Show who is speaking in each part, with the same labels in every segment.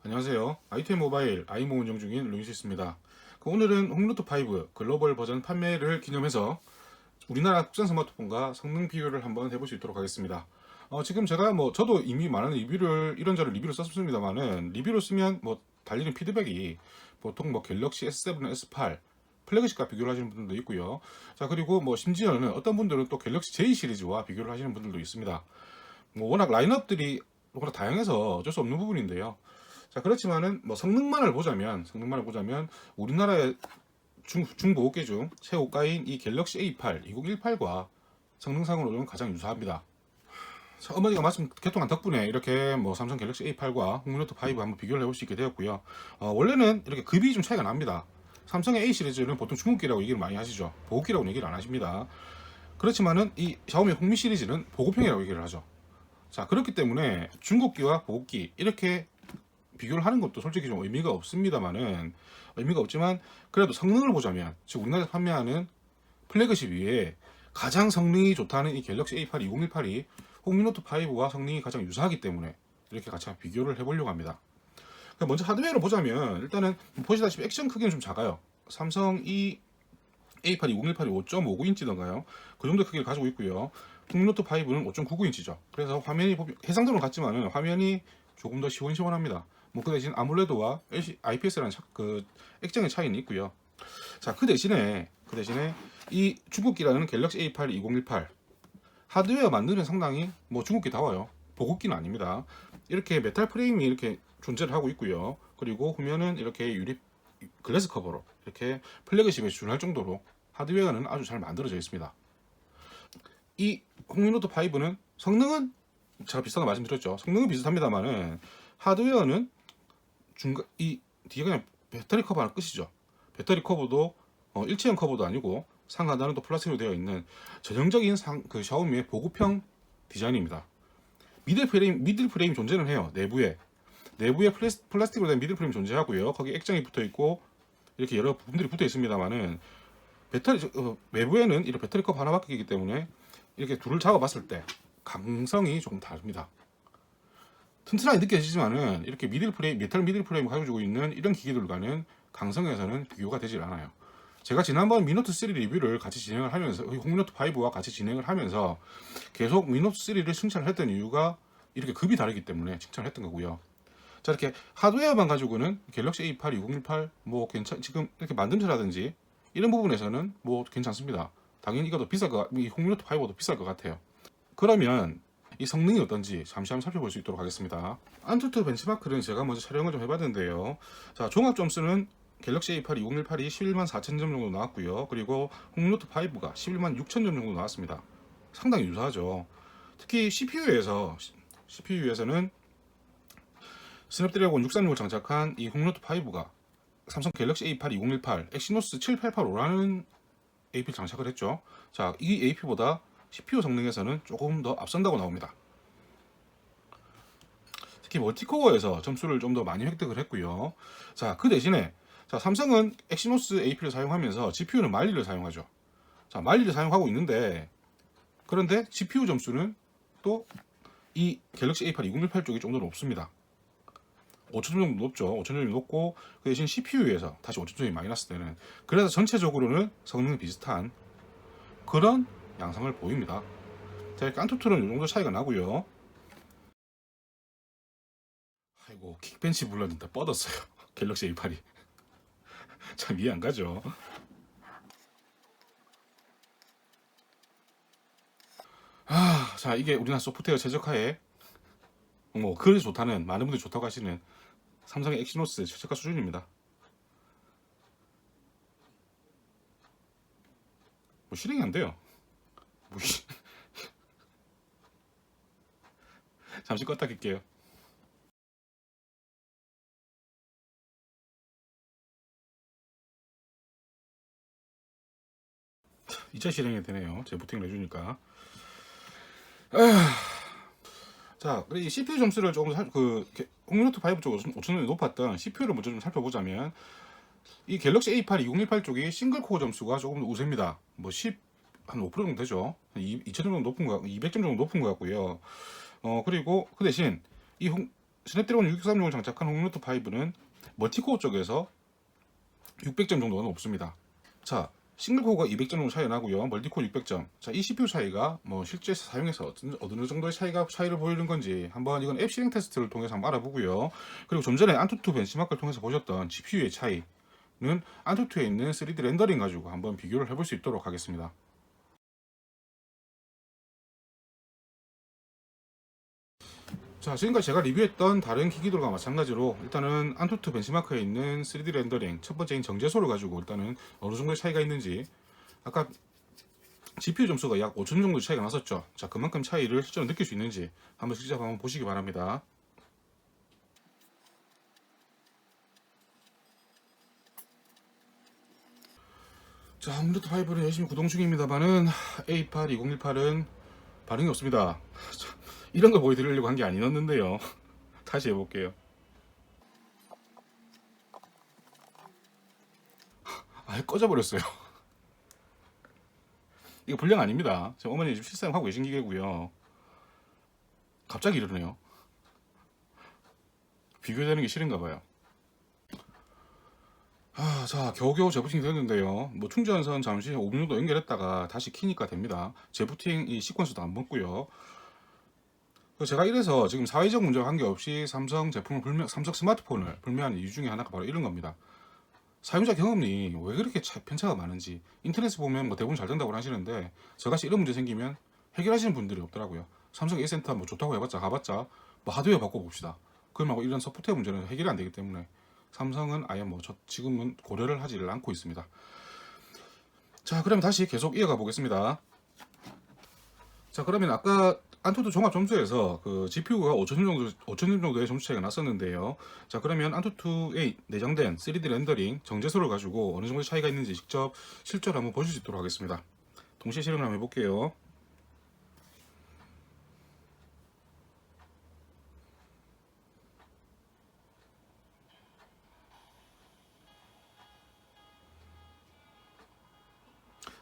Speaker 1: 안녕하세요. i2M 모바일 아이모 운영 중인 루이시스입니다. 오늘은 홈루트5 글로벌 버전 판매를 기념해서 우리나라 국산 스마트폰과 성능 비교를 한번 해볼 수 있도록 하겠습니다. 지금 제가 저도 이미 많은 리뷰를 이런저런 리뷰를 썼습니다만은 리뷰를 쓰면 달리는 피드백이 보통 갤럭시 S7, S8 플래그십과 비교를 하시는 분들도 있고요. 자, 그리고 심지어는 어떤 분들은 또 갤럭시 J 시리즈와 비교를 하시는 분들도 있습니다. 워낙 라인업들이 워낙 다양해서 어쩔 수 없는 부분인데요. 자, 그렇지만은 성능만을 보자면 우리나라의 중고가계 중 최고가인 이 갤럭시 A8 2018과 성능상으로는 가장 유사합니다. 자, 어머니가 말씀 개통한 덕분에 이렇게 삼성 갤럭시 A8과 홈노트 5 한번 비교를 해볼 수 있게 되었고요. 원래는 이렇게 급이 좀 차이가 납니다. 삼성의 A 시리즈는 보통 중국기라고 얘기를 많이 하시죠. 보급기라고 얘기를 안 하십니다. 그렇지만은 이 샤오미 홍미 시리즈는 보급형이라고 얘기를 하죠. 자, 그렇기 때문에 중국기와 보급기 이렇게 비교를 하는 것도 솔직히 좀 의미가 없지만 그래도 성능을 보자면 즉 우리나라에서 판매하는 플래그십 위에 가장 성능이 좋다는 이 갤럭시 A8 2018이 홍미노트 5와 성능이 가장 유사하기 때문에 이렇게 같이 비교를 해보려고 합니다. 먼저 하드웨어를 보자면 일단은 보시다시피 액션 크기는 좀 작아요. 삼성 이 A8 2018이 5.59인치던가요? 그 정도 크기를 가지고 있고요. 홍미노트 5는 5.99인치죠. 그래서 화면이 해상도는 같지만은 화면이 조금 더 시원시원합니다. 그 대신 아몰레드와 IPS라는 액정의 차이는 있고요. 자, 그 대신에 이 중국기라는 갤럭시 A8 2018 하드웨어 만들면 상당히 중국기다워요. 보급기는 아닙니다. 이렇게 메탈 프레임이 이렇게 존재를 하고 있고요. 그리고 후면은 이렇게 유리 글래스 커버로 이렇게 플래그십에 준할 정도로 하드웨어는 아주 잘 만들어져 있습니다. 이 홍미노트 5는 성능은 제가 비슷한 거 말씀드렸죠. 성능은 비슷합니다만은 하드웨어는 이 뒤에 그냥 배터리 커버 하나 끝이죠. 배터리 커버도 일체형 커버도 아니고 상하단은 또 플라스틱으로 되어 있는 전형적인 샤오미의 보급형 디자인입니다. 미들 프레임 존재는 해요. 내부에 플라스틱으로 된 미들 프레임 존재하고요. 거기 액정이 붙어 있고 이렇게 여러 부분들이 붙어 있습니다만은 외부에는 이런 배터리 커버 하나밖에 때문에 이렇게 둘을 잡아봤을 때 강성이 조금 다릅니다. 튼튼하게 느껴지지만은 이렇게 메탈 미들 프레임을 가지고 있는 이런 기기들과는 강성에서는 비교가 되질 않아요. 제가 지난번 미노트 3 리뷰를 같이 진행을 하면서 홍미노트 5와 같이 진행을 하면서 계속 미노트 3를 칭찬을 했던 이유가 이렇게 급이 다르기 때문에 칭찬을 했던 거고요. 자, 이렇게 하드웨어만 가지고는 갤럭시 A8 2018 지금 이렇게 만듦새라든지 이런 부분에서는 괜찮습니다. 당연히 이것도 이 홍미노트 5도 비쌀 것 같아요. 그러면 이 성능이 어떤지 잠시 한번 살펴볼 수 있도록 하겠습니다. 안투투 벤치마크는 제가 먼저 촬영을 좀 해봤는데요. 자, 종합 점수는 갤럭시 A8 2018이 114,000점 정도 나왔고요. 그리고 홍노트 5가 116,000점 정도 나왔습니다. 상당히 유사하죠. 특히 CPU에서는 스냅드래곤 636을 장착한 이 홍노트 5가 삼성 갤럭시 A8 2018 엑시노스 7885라는 AP를 장착을 했죠. 자, 이 AP보다 CPU 성능에서는 조금 더 앞선다고 나옵니다. 특히 멀티코어에서 점수를 좀 더 많이 획득을 했고요. 자, 그 대신에 삼성은 엑시노스 AP를 사용하면서 GPU는 말리를 사용하죠. 자, 말리를 사용하고 있는데 그런데 GPU 점수는 또 이 갤럭시 A8 2018 쪽이 좀 더 높습니다. 5,000점 정도 높죠. 5,000점이 높고 그 대신 CPU에서 다시 5,000점이 마이너스 되는, 그래서 전체적으로는 성능이 비슷한 그런 양상을 보입니다. 자, 이렇게 안투투는 이 정도 차이가 나고요. 아이고, 킥벤치 불렀는데 뻗었어요. 갤럭시 A8이. 참 이해 안 가죠. 자, 이게 우리나라 소프트웨어 최적화에 그래서 좋다는, 많은 분들이 좋다고 하시는 삼성의 엑시노스 최저가 수준입니다. 실행이 안 돼요. 잠시 껐다 킬게요. 이차 실행이 되네요. 제 부팅을 해주니까. 자, 이 CPU 점수를 조금 홍미노트 5 쪽으로 5,000점이 높았던 CPU를 먼저 좀 살펴보자면 이 갤럭시 A8 2018 쪽이 싱글 코어 점수가 조금 더 우세입니다. 한 5% 정도 되죠. 2,000점 정도 높은 거, 200점 정도 높은 것 같고요. 그리고 그 대신 스냅드래곤 663용을 장착한 홍미노트 5는 멀티코어 쪽에서 600점 정도는 없습니다. 자, 싱글코어가 200점 정도 차이 나고요. 멀티코어 600점. 자, 이 CPU 차이가 뭐 실제 사용해서 어느 정도의 차이를 보이는 건지 한번 이건 앱 실행 테스트를 통해서 한번 알아보고요. 그리고 좀 전에 안투투 벤치마크를 통해서 보셨던 GPU의 차이는 안투투에 있는 3D 렌더링 가지고 한번 비교를 해볼 수 있도록 하겠습니다. 자, 지금까지 제가 리뷰했던 다른 기기들과 마찬가지로 일단은 안투투 벤치마크에 있는 3D 렌더링 첫 번째인 정제소를 가지고 일단은 어느 정도의 차이가 있는지, 아까 GPU 점수가 약 5천 정도 차이가 났었죠. 자, 그만큼 차이를 실제로 느낄 수 있는지 한번 직접 한번 보시기 바랍니다. 자, 홍미노트 5는 열심히 구동 중입니다만은 A8 2018은 반응이 없습니다. 이런 걸 보여드리려고 한 게 아니었는데요. 다시 해볼게요. 아예 꺼져버렸어요. 이거 불량 아닙니다. 제 어머니 지금 실사용하고 계신 기계고요. 갑자기 이러네요. 비교되는 게 싫은가 봐요. 자, 겨우겨우 재부팅이 됐는데요. 뭐 충전선 잠시 5분 정도 연결했다가 다시 키니까 됩니다. 재부팅 이 시퀀스도 안 먹고요. 제가 이래서 지금 사회적 문제와 관계없이 삼성 제품을 삼성 스마트폰을 불매하는 이유 중에 하나가 바로 이런 겁니다. 사용자 경험이 왜 그렇게 편차가 많은지, 인터넷에 보면 뭐 대부분 잘 된다고 하시는데 저같이 이런 문제 생기면 해결하시는 분들이 없더라고요. 삼성 A센터 뭐 좋다고 해봤자 가봤자 뭐 하드웨어 바꿔봅시다. 그러면 이런 소프트웨어 문제는 해결이 안 되기 때문에 삼성은 아예 뭐 지금은 고려를 하지를 않고 있습니다. 자, 그러면 다시 계속 이어가 보겠습니다. 자, 그러면 아까 안투투 종합 점수에서 그 GPU가 5,000점 정도의 점수 차이가 났었는데요. 자, 그러면 안투투에 내장된 3D 렌더링 정제소를 가지고 어느 정도 차이가 있는지 직접 실제로 한번 보실 수 있도록 하겠습니다. 동시에 실행을 한번 해볼게요.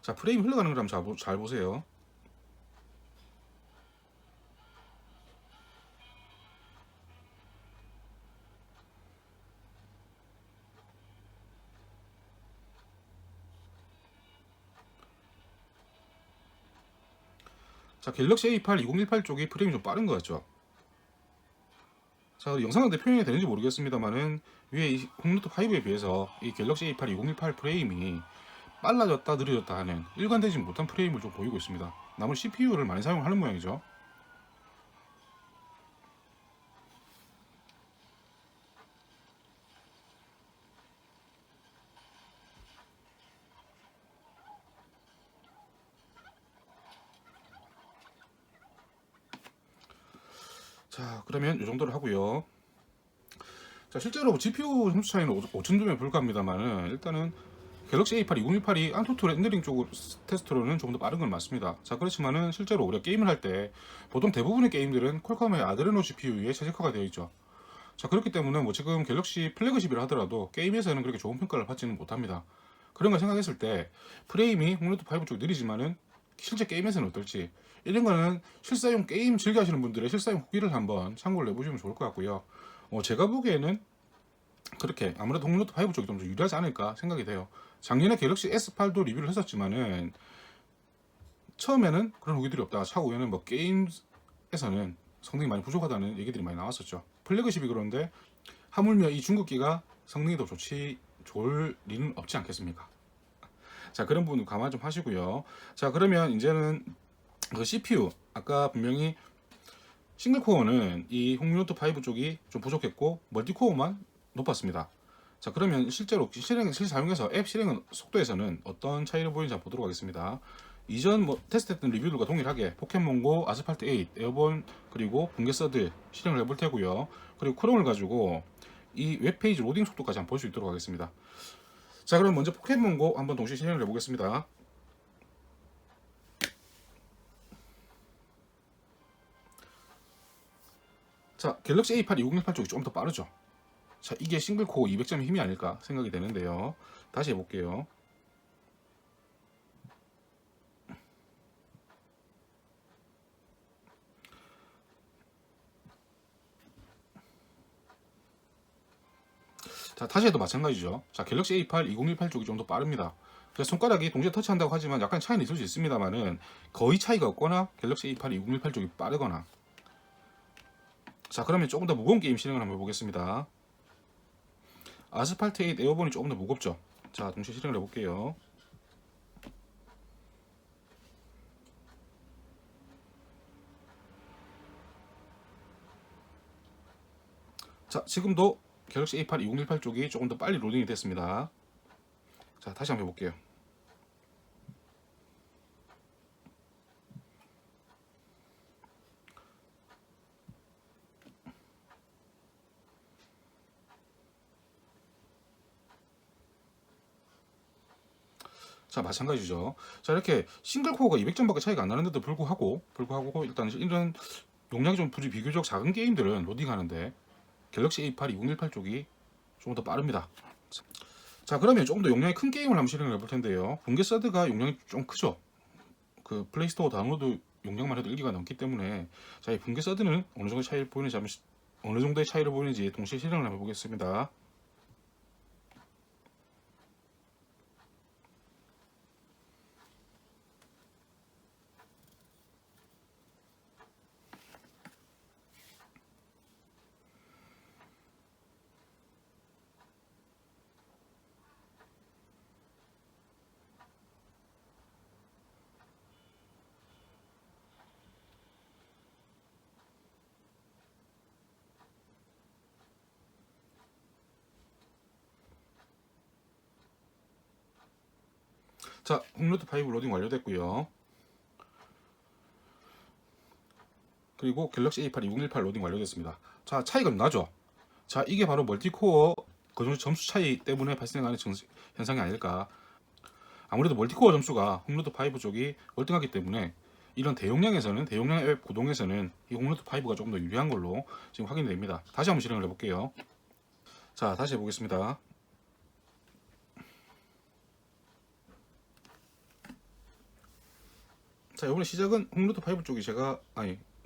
Speaker 1: 자, 프레임 흘러가는 걸 한번 잘 보세요. 자, 갤럭시 A8 2018 쪽이 프레임이 좀 빠른 것 같죠? 자, 영상은 표현이 되는지 모르겠습니다만은 위에 이 홍노트 5에 비해서 이 갤럭시 A8 2018 프레임이 빨라졌다 느려졌다 하는 일관되지 못한 프레임을 좀 보이고 있습니다. 남은 CPU를 많이 사용하는 모양이죠. 자, 그러면 이 정도로 하고요. 자, 실제로 GPU 점수 차이는 5,000점에 불과합니다만은 일단은 갤럭시 A8 2018이 안투투 렌더링 쪽 테스트로는 조금 더 빠른 건 맞습니다. 자, 그렇지만은 실제로 우리가 게임을 할 때 보통 대부분의 게임들은 퀄컴의 아드레노 GPU에 최적화가 되어 있죠. 자, 그렇기 때문에 뭐 지금 갤럭시 플래그십이라 하더라도 게임에서는 그렇게 좋은 평가를 받지는 못합니다. 그런 걸 생각했을 때 프레임이 홍노트 5 쪽 느리지만은 실제 게임에서는 어떨지, 이런 거는 실사용 게임 즐겨 하시는 분들의 실사용 후기를 한번 참고를 해보시면 좋을 것 같고요. 제가 보기에는 그렇게 아무래도 홍노트 5 쪽이 좀 더 유리하지 않을까 생각이 돼요. 작년에 갤럭시 S8도 리뷰를 했었지만은 처음에는 그런 후기들이 없다가 차후에는 뭐 게임에서는 성능이 많이 부족하다는 얘기들이 많이 나왔었죠. 플래그십이 그런데 하물며 이 중국기가 성능이 더 좋을 리는 없지 않겠습니까? 자, 그런 부분 감안 좀 하시고요. 자, 그러면 이제는 그 CPU 아까 분명히 싱글코어는 이 홍미노트 5 쪽이 좀 부족했고 멀티코어만 높았습니다. 자, 그러면 실제로 사용해서 앱 실행 속도에서는 어떤 차이를 보이는지 한번 보도록 하겠습니다. 이전 뭐 테스트했던 리뷰들과 동일하게 포켓몬고, 아스팔트 8, 에어본, 그리고 붕괴 서드 실행을 해볼 테고요. 그리고 크롬을 가지고 이 웹페이지 로딩 속도까지 한번 볼 수 있도록 하겠습니다. 자, 그럼 먼저 포켓몬고 한번 동시에 실행을 해보겠습니다. 자, 갤럭시 A8 2018 쪽이 좀 더 빠르죠. 자, 이게 싱글코어 200점의 힘이 아닐까 생각이 되는데요. 다시 해볼게요. 자, 다시 해도 마찬가지죠. 자, 갤럭시 A8 2018 쪽이 좀 더 빠릅니다. 그래서 손가락이 동시에 터치한다고 하지만 약간 차이는 있을 수 있습니다만은 거의 차이가 없거나 갤럭시 A8 2018 쪽이 빠르거나. 자, 그러면 조금 더 무거운 게임 실행을 한번 해보겠습니다. 아스팔트 8 에어본이 조금 더 무겁죠. 자, 동시에 실행을 해볼게요. 자, 지금도 갤럭시 A8 2018 쪽이 조금 더 빨리 로딩이 됐습니다. 자, 다시 한번 해볼게요. 자, 마찬가지죠. 자, 이렇게 싱글 코어가 200점밖에 차이가 안 나는데도 불구하고 일단 이런 용량이 좀 비교적 작은 게임들은 로딩하는데 갤럭시 A8 2018 쪽이 조금 더 빠릅니다. 자, 그러면 조금 더 용량이 큰 게임을 한번 실행을 해볼 텐데요. 붕괴 서드가 용량이 좀 크죠. 그 플레이스토어 다운로드 용량만 해도 1기가 넘기 때문에, 자, 이 붕괴 서드는 어느 정도의 차이를 보이는지 어느 정도의 차이를 보이는지 동시에 실행을 해보겠습니다. 자, 홈루트 5 로딩 완료됐고요. 그리고 갤럭시 A8 2018 로딩 완료됐습니다. 자, 차이가 좀 나죠. 자, 이게 바로 멀티코어 그 정도 점수 차이 때문에 발생하는 현상이 아닐까. 아무래도 멀티코어 점수가 홈루트 5 쪽이 월등하기 때문에 이런 대용량에서는, 대용량 앱 구동에서는 이 홈루트 5가 조금 더 유리한 걸로 지금 확인이 됩니다. 다시 한번 실행을 해볼게요. 자, 다시 해보겠습니다. 자, 이번에 시작은 홈루트 5 쪽이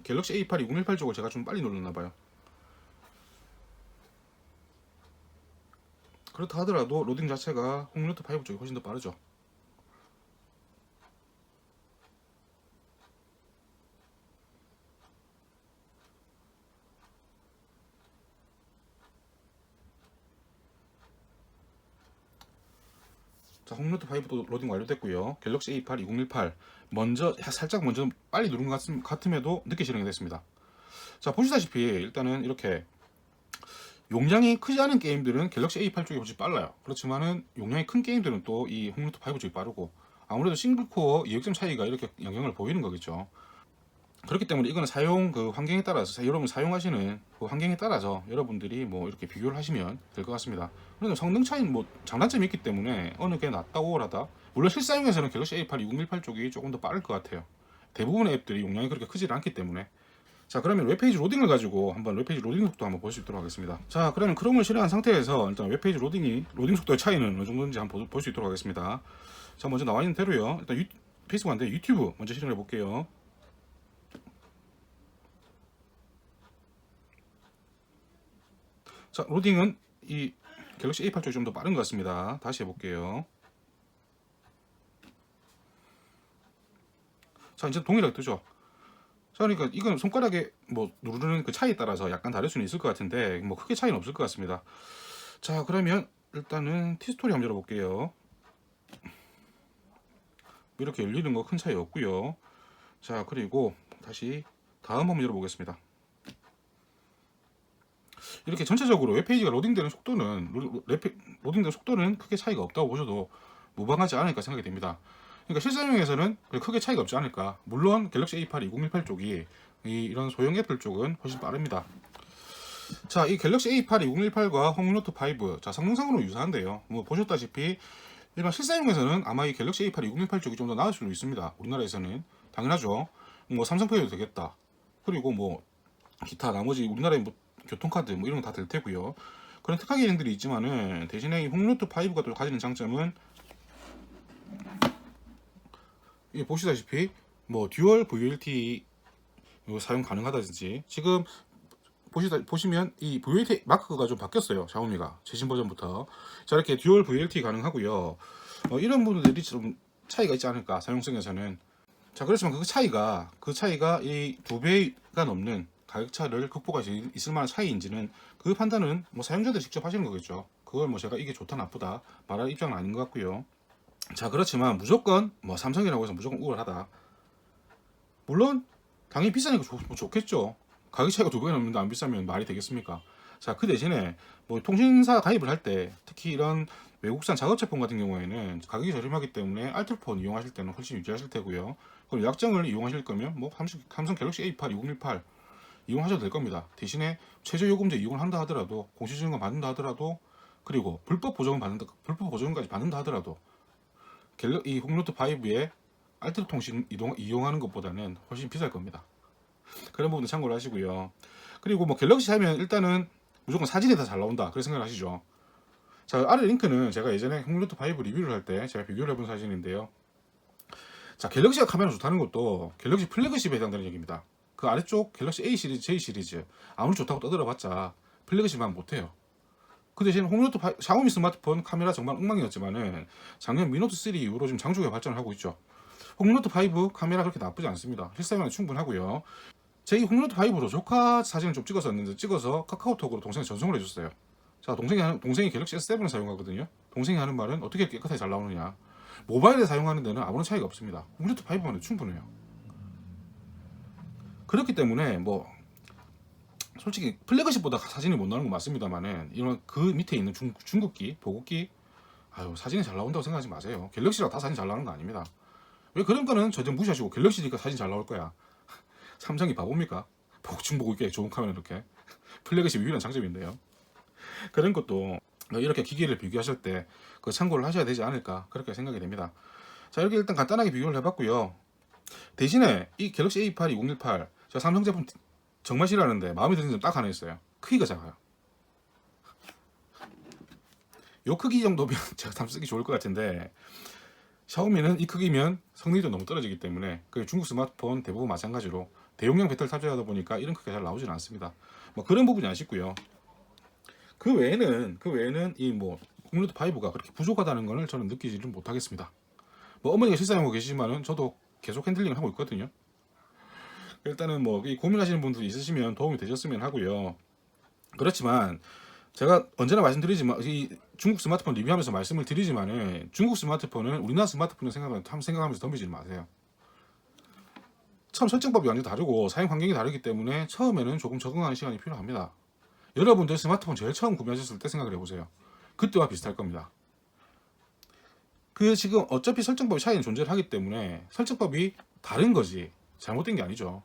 Speaker 1: 갤럭시 A8 2018 쪽을 제가 좀 빨리 눌렀나봐요. 그렇다 하더라도 로딩 자체가 홈루트 5 쪽이 훨씬 더 빠르죠. 자, 홈루트 5도 로딩 완료됐고요. 갤럭시 A8 2018 살짝 먼저 빨리 누른 것 같음에도 늦게 실행이 됐습니다. 자, 보시다시피 일단은 이렇게 용량이 크지 않은 게임들은 갤럭시 A8 쪽이 훨씬 빨라요. 그렇지만은 용량이 큰 게임들은 또 이 홈루트 5 쪽이 빠르고, 아무래도 싱글코어 200점 차이가 이렇게 영향을 보이는 거겠죠. 그렇기 때문에 이거는 사용 그 환경에 따라서, 여러분 사용하시는 그 환경에 따라서 여러분들이 뭐 이렇게 비교를 하시면 될 것 같습니다. 그런데 성능 차이는 뭐 장단점이 있기 때문에 어느 게 낫다고 하다. 물론 실사용에서는 갤럭시 A8 2018 쪽이 조금 더 빠를 것 같아요. 대부분의 앱들이 용량이 그렇게 크지 않기 때문에. 자, 그러면 웹페이지 로딩을 가지고 한번 웹페이지 로딩 속도 한번 볼 수 있도록 하겠습니다. 자, 그러면 크롬을 실행한 상태에서 일단 웹페이지 로딩 속도의 차이는 어느 정도인지 한번 볼 수 있도록 하겠습니다. 자, 먼저 나와 있는 대로요. 일단 페이스북 안 돼, 유튜브 먼저 실행해 볼게요. 자, 로딩은 이 갤럭시 A8 쪽이 좀 더 빠른 것 같습니다. 다시 해볼게요. 자, 이제 동일하게 뜨죠. 자, 그러니까 이건 손가락에 뭐 누르는 그 차이에 따라서 약간 다를 수는 있을 것 같은데 뭐 크게 차이는 없을 것 같습니다. 자, 그러면 일단은 티스토리 한번 열어볼게요. 이렇게 열리는 거 큰 차이 없고요. 자, 그리고 다시 다음 한번 열어보겠습니다. 이렇게 전체적으로 웹페이지가 로딩되는 속도는 크게 차이가 없다고 보셔도 무방하지 않을까 생각이 됩니다. 그러니까 실사용에서는 크게 차이가 없지 않을까. 물론 갤럭시 A8 2018 쪽이 이런 소형 앱들 쪽은 훨씬 빠릅니다. 자, 이 갤럭시 A8 2018과 홈노트 5, 자, 성능상으로 유사한데요. 뭐 보셨다시피 일반 실사용에서는 아마 이 갤럭시 A8 2018 쪽이 좀 더 나을 수도 있습니다. 우리나라에서는 당연하죠. 뭐 삼성페이도 되겠다. 그리고 뭐 기타 나머지 우리나라의 뭐 교통카드 뭐 이런 거 다 될 테고요. 그런 특화 기능들이 있지만은 대신에 이 홈루트 5가 또 가지는 장점은 보시다시피 뭐 듀얼 VLT 사용 가능하다든지, 지금 보시면 이 VLT 마크가 좀 바뀌었어요. 샤오미가 최신 버전부터. 자, 이렇게 듀얼 VLT 가능하고요. 이런 부분들이 좀 차이가 있지 않을까, 사용성에서는. 자, 그렇지만 그 차이가 이 2배가 넘는 가격 차를 극복할 수 있을 만한 차이인지는 그 판단은 뭐 사용자들이 직접 하시는 거겠죠. 그걸 뭐 제가 이게 좋다 나쁘다 말할 입장은 아닌 것 같고요. 자, 그렇지만 무조건 뭐 삼성이라고 해서 무조건 우월하다. 물론 당연히 비싸니까 좋겠죠. 가격 차이가 2배가 넘는데 안 비싸면 말이 되겠습니까? 자, 그 대신에 뭐 통신사 가입을 할 때 특히 이런 외국산 작업 제품 같은 경우에는 가격이 저렴하기 때문에 알뜰폰 이용하실 때는 훨씬 유지하실 테고요. 그럼 약정을 이용하실 거면 뭐 삼성 갤럭시 A8 2018 이용하셔도 될 겁니다. 대신에 최저 요금제 이용을 한다 하더라도, 공시지원금 받는다 하더라도, 그리고 불법 보조금까지 받는다 하더라도 이 홍노트 5에 알뜰 통신 이용하는 것보다는 훨씬 비쌀 겁니다. 그런 부분도 참고를 하시고요. 그리고 뭐 갤럭시 하면 일단은 무조건 사진이 다 잘 나온다, 그렇게 생각을 하시죠. 자, 아래 링크는 제가 예전에 홍노트 5 리뷰를 할 때 제가 비교를 해본 사진인데요. 자, 갤럭시가 카메라 좋다는 것도 갤럭시 플래그십에 해당되는 얘기입니다. 그 아래쪽 갤럭시 A 시리즈, J 시리즈 아무리 좋다고 떠들어봤자 플래그십만 못해요. 그 대신 홍노트 샤오미 스마트폰 카메라 정말 엉망이었지만은 작년 미노트 3 이후로 지금 장족의 발전을 하고 있죠. 홍노트 5 카메라 그렇게 나쁘지 않습니다. 실사용량 충분하고요. 제 이 홍노트 5로 조카 사진을 좀 찍어서 카카오톡으로 동생이 전송을 해줬어요. 자, 동생이 갤럭시 S7을 사용하거든요. 동생이 하는 말은 어떻게 깨끗하게 잘 나오느냐. 모바일에 사용하는 데는 아무런 차이가 없습니다. 홍노트 5만은 충분해요. 그렇기 때문에 뭐 솔직히 플래그십보다 사진이 못 나오는 건 맞습니다만은 이런 그 밑에 있는 중국기, 보급기, 사진이 잘 나온다고 생각하지 마세요. 갤럭시랑 다 사진 잘 나오는 거 아닙니다. 왜 그런 거는 전혀 무시하시고 갤럭시니까 사진 잘 나올 거야. 삼성이 바보입니까? 중보급기에 좋은 카메라 이렇게. 플래그십 유일한 장점인데요. 그런 것도 이렇게 기기를 비교하실 때 그 참고를 하셔야 되지 않을까, 그렇게 생각이 됩니다. 자, 이렇게 일단 간단하게 비교를 해봤고요. 대신에 이 갤럭시 A8 2018 제가 삼성 제품 정말 싫어하는데 마음에 드는 점 딱 하나 있어요. 크기가 작아요. 요 크기 정도면 제가 참 쓰기 좋을 것 같은데, 샤오미는 이 크기면 성능이 너무 떨어지기 때문에 중국 스마트폰 대부분 마찬가지로 대용량 배터리 탑재하다 보니까 이런 크기가 잘 나오지는 않습니다. 뭐 그런 부분이 아쉽고요. 그 외에는 이 뭐 홍노트 5가 그렇게 부족하다는 것을 저는 느끼지를 못하겠습니다. 뭐 어머니가 실사용하고 계시지만은 저도 계속 핸들링을 하고 있거든요. 일단은 뭐 고민하시는 분들이 있으시면 도움이 되셨으면 하고요. 그렇지만 제가 언제나 말씀드리지만 이 중국 스마트폰 리뷰하면서 말씀을 드리지만은 중국 스마트폰은 우리나라 스마트폰을 생각하면서 덤비지 마세요. 처음 설정법이 완전 다르고 사용 환경이 다르기 때문에 처음에는 조금 적응하는 시간이 필요합니다. 여러분들 스마트폰 제일 처음 구매하셨을 때 생각을 해보세요. 그때와 비슷할 겁니다. 지금 어차피 설정법이 차이는 존재를 하기 때문에 설정법이 다른 거지 잘못된 게 아니죠.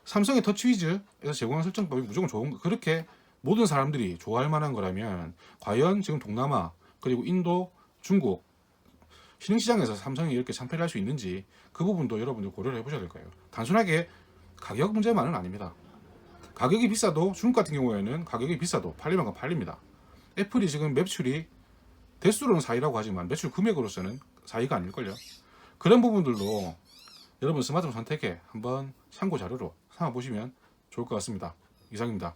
Speaker 1: 삼성의 터치위즈에서 제공한 설정법이 무조건 좋은 거, 그렇게 모든 사람들이 좋아할 만한 거라면 과연 지금 동남아 그리고 인도, 중국 신흥시장에서 삼성이 이렇게 참패를 할 수 있는지 그 부분도 여러분들 고려를 해보셔야 될 거예요. 단순하게 가격 문제만은 아닙니다. 가격이 비싸도 중국 같은 경우에는 가격이 비싸도 팔리면 팔립니다. 애플이 지금 매출이 대수로는 4위라고 하지만 매출 금액으로서는 4위가 아닐걸요. 그런 부분들도 여러분 스마트폰 선택에 한번 참고 자료로 삼아보시면 좋을 것 같습니다. 이상입니다.